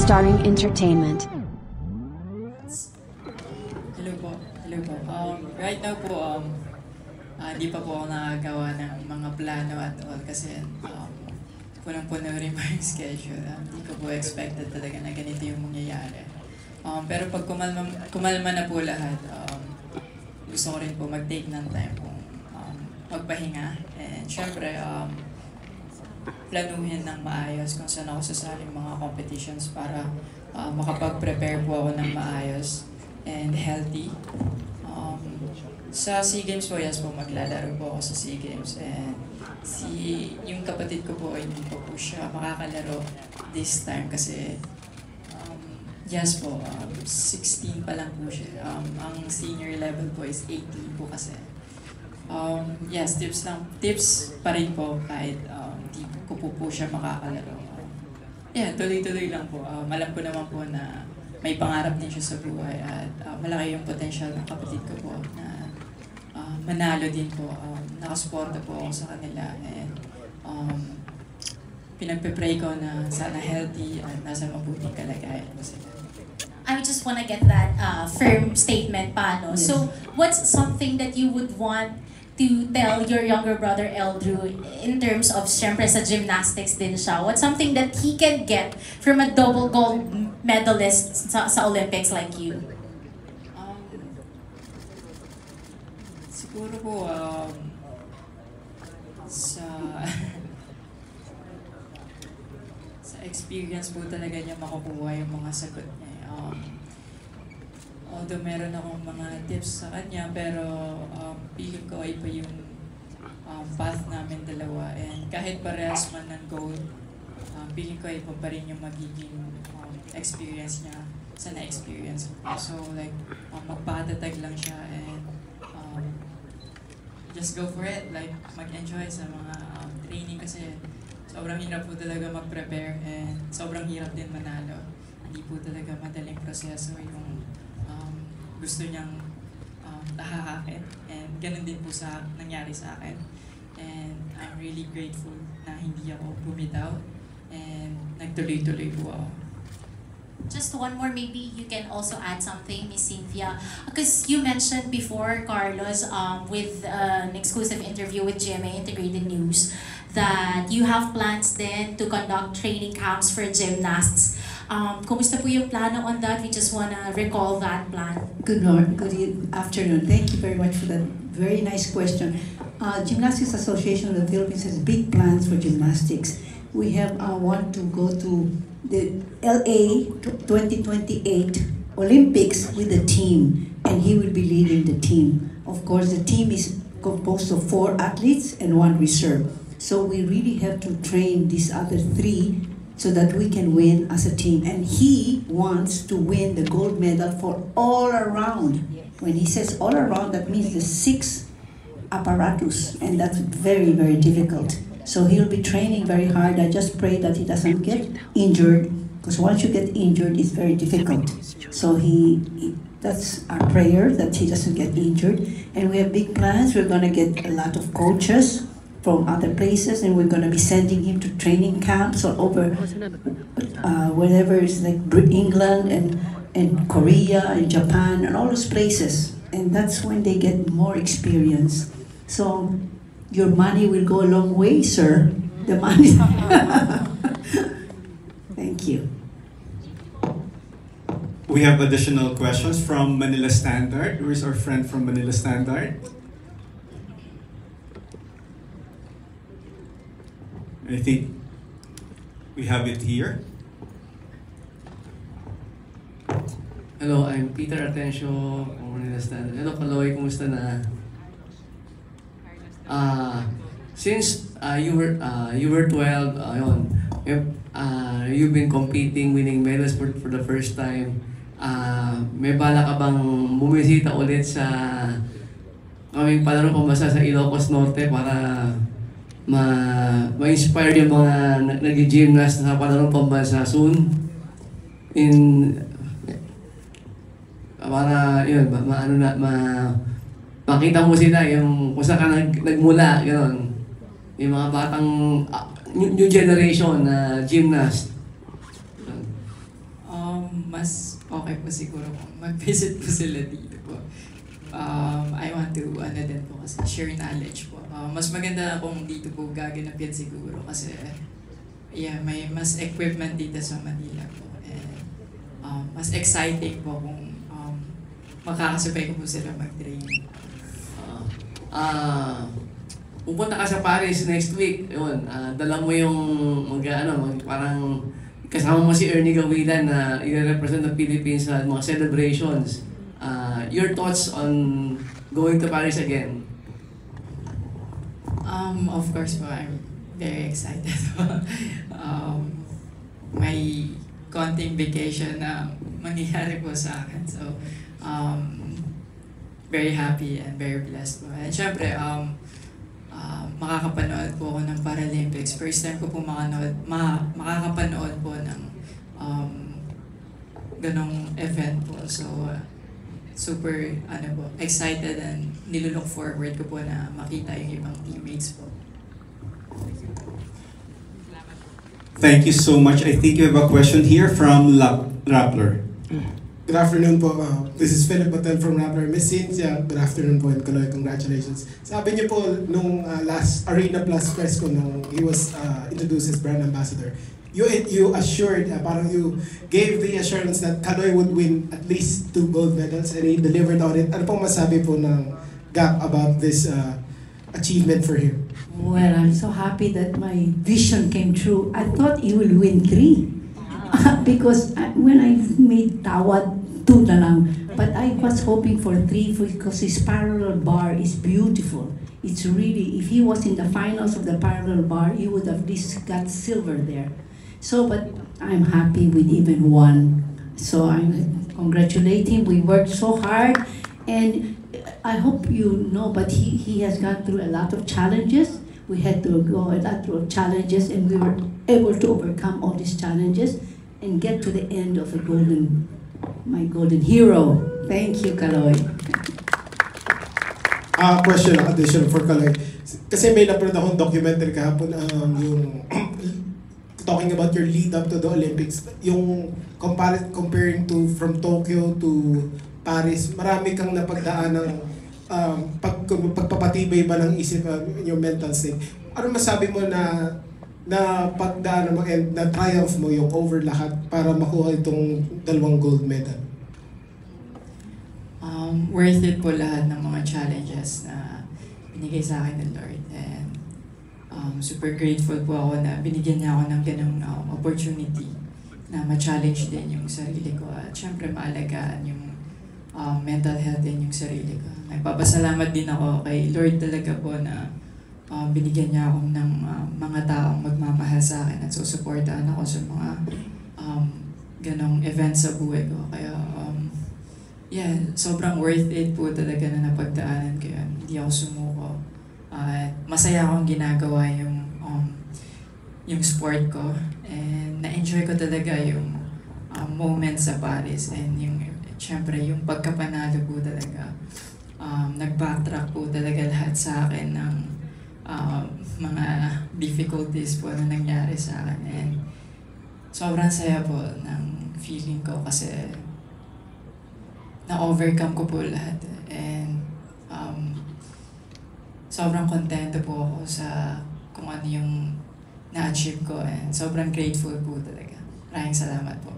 Starring Entertainment. Hello po. Hello po. Right now po, hindi pa po ako nakagawa ng mga plano at all kasi punong-puno rin po yung schedule. Hindi ko po expected talaga na ganito yung mangyayari. Pero pag kumalma na po lahat, gusto ko rin po mag-take ng time po magpahinga. And syempre, planuhin ng maayos kung saan ako sasali mga competitions para makapag-prepare po ako ng maayos and healthy. Sa SEA Games po, yes po, maglalaro po ako sa SEA Games. And yung kapatid ko po, hindi po siya makakalaro this time kasi yes po, 16 pa lang po siya. Ang senior level po is 18 po kasi. Yes, tips pa rin po kahit di ko po siya makakalaro. Yeah, tuloy-tuloy lang po. Alam ko naman po na may pangarap din siya sa buhay at malaki yung potential ng kapatid ko po na manalo din po. Nakasuporta po ako sa kanila and pinagpe-pray ko na sana healthy at nasa mabuting kalagayan po sila. I just want to get that firm statement pa, no? Yes. So, what's something that you would want to tell your younger brother Eldrew in terms of, syempre sa gymnastics din siya, what's something that he can get from a double gold medalist sa Olympics like you? Siguro po, sa experience po talaga niya makukuha yung mga sagot niya. Although meron akong mga tips sa kanya, pero feeling ko ay pa yung path namin dalawa. And kahit parehas man ng gold, feeling ko ay pa rin yung magiging experience niya sa na-experience ko. So like, magpatatag lang siya and just go for it. Like, mag-enjoy sa mga training kasi sobrang hirap po talaga mag-prepare and sobrang hirap din manalo. Hindi po talaga madaling proseso yung gusto niyang tahahakin. And ganun din po nangyari sa akin. And I'm really grateful na hindi ako bumitaw and nagtuloy-tuloy po ako. Just one more, maybe you can also add something, Miss Cynthia. Because you mentioned before, Carlos, with an exclusive interview with GMA Integrated News, that you have plans then to conduct training camps for gymnasts. Kumusta po yung plano on that? We just want to recall that plan. Good afternoon. Thank you very much for that very nice question. Gymnastics Association of the Philippines has big plans for gymnastics. We have want to go to the LA 2028 Olympics with the team, and he will be leading the team. Of course, the team is composed of 4 athletes and 1 reserve. So we really have to train these other 3 so that we can win as a team. And he wants to win the gold medal for all around. When he says all around, that means the 6 apparatus, and that's very, very difficult. So he'll be training very hard. I just pray that he doesn't get injured, because once you get injured, it's very difficult. So that's our prayer, that he doesn't get injured. And we have big plans. We're gonna get a lot of coaches from other places, and we're going to be sending him to training camps all over wherever is like England and Korea and Japan and all those places, and that's when they get more experience. So your money will go a long way, sir. The money. Thank you. We have additional questions from Manila Standard. Where's our friend from Manila Standard? I think we have it here. Hello, I'm Peter Atencio from Manila Standard. Hello, Kaloy, kumusta na? Since you were 12, you've been competing, winning medals for the first time. May bala ka bang bumisita ulit sa kaming palaro pamasa sa Ilocos Norte para ma-inspire yung mga nag-gymnast na palarong pambansa soon? Para yun, makita mo sila yung kung saan ka nagmula, gano'n. Yung mga batang new generation na gymnast. mas okay po siguro kung mag-visit po sila dito po. I want to, din po kasi, share knowledge po. Mas maganda kung dito po gaganapin siguro kasi, may mas equipment dito sa Manila po. And, mas exciting po kung makakasabay ko po sila mag-training. Pupunta ka sa Paris next week, yun, dala mo yung parang kasama mo si Ernie Gawilan na i-represent the Philippines sa mga celebrations. Your thoughts on going to Paris again? Of course po, I'm very excited. May konting vacation na mangyayari po sa akin. So, very happy and very blessed po. And syempre, makakapanood po ako ng Paralympics. First time ko po makakapanood po ng ganong event po. So, super excited and nilook forward ko po na makita yung ibang teammates po. Thank you so much. I think you have a question here from Rappler. Good afternoon po. This is Philip Batel from Rappler. Miss Cynthia, good afternoon po and Kaloy, congratulations. Sabi niyo po nung last Arena Plus press ko nung he was introduced as brand ambassador, you assured, parang you gave the assurance that Kaloy would win at least 2 gold medals and he delivered on it. Ano pong masabi po ng Gap about this achievement for him? Well, I'm so happy that my vision came true. I thought he will win 3. Because when I made Tawad, 2 na lang. But I was hoping for 3 because his parallel bar is beautiful. It's really, if he was in the finals of the parallel bar, he would have at least got silver there. So, but I'm happy with even 1. So I'm congratulating. We worked so hard, and I hope you know, but he has gone through a lot of challenges. We had to go a lot of challenges, and we were able to overcome all these challenges and get to the end of my golden hero. Thank you, Kaloy. Question, addition for Kaloy. Kasi may napanood akong documentary kahapon, yung talking about your lead up to the Olympics, yung comparing to from Tokyo to Paris, marami kang napagdaan ng pagpapatibay ba ng isip, yung mental state. Ano masabi mo na pagdaan mo and na triumph mo yung over lahat para makuha itong 2 gold medal? Worth it po lahat ng mga challenges na binigay sa akin ng Lord. And super grateful po ako na binigyan niya ako ng ganong opportunity na ma-challenge din yung sarili ko. At syempre maalagaan yung mental health din yung sarili ko. Nagpapasalamat din ako kay Lord talaga po na binigyan niya ako ng mga taong magmamahal sa akin at susuportahan ako sa mga ganong events sa buhay ko. Kaya sobrang worth it po talaga na napagdaanan ko yun. Hindi ako sumuko. At masaya akong ginagawa yung sport ko. And na-enjoy ko talaga yung moment sa Paris and syempre yung pagkapanalo po talaga. Nag-backtrack po talaga lahat sa akin ng mga difficulties po na nangyari sa akin. And sobrang saya po ng feeling ko kasi na-overcome ko po lahat. And sobrang kontento po ako sa kung ano yung na-achieve ko and sobrang grateful po talaga. Maraming salamat po.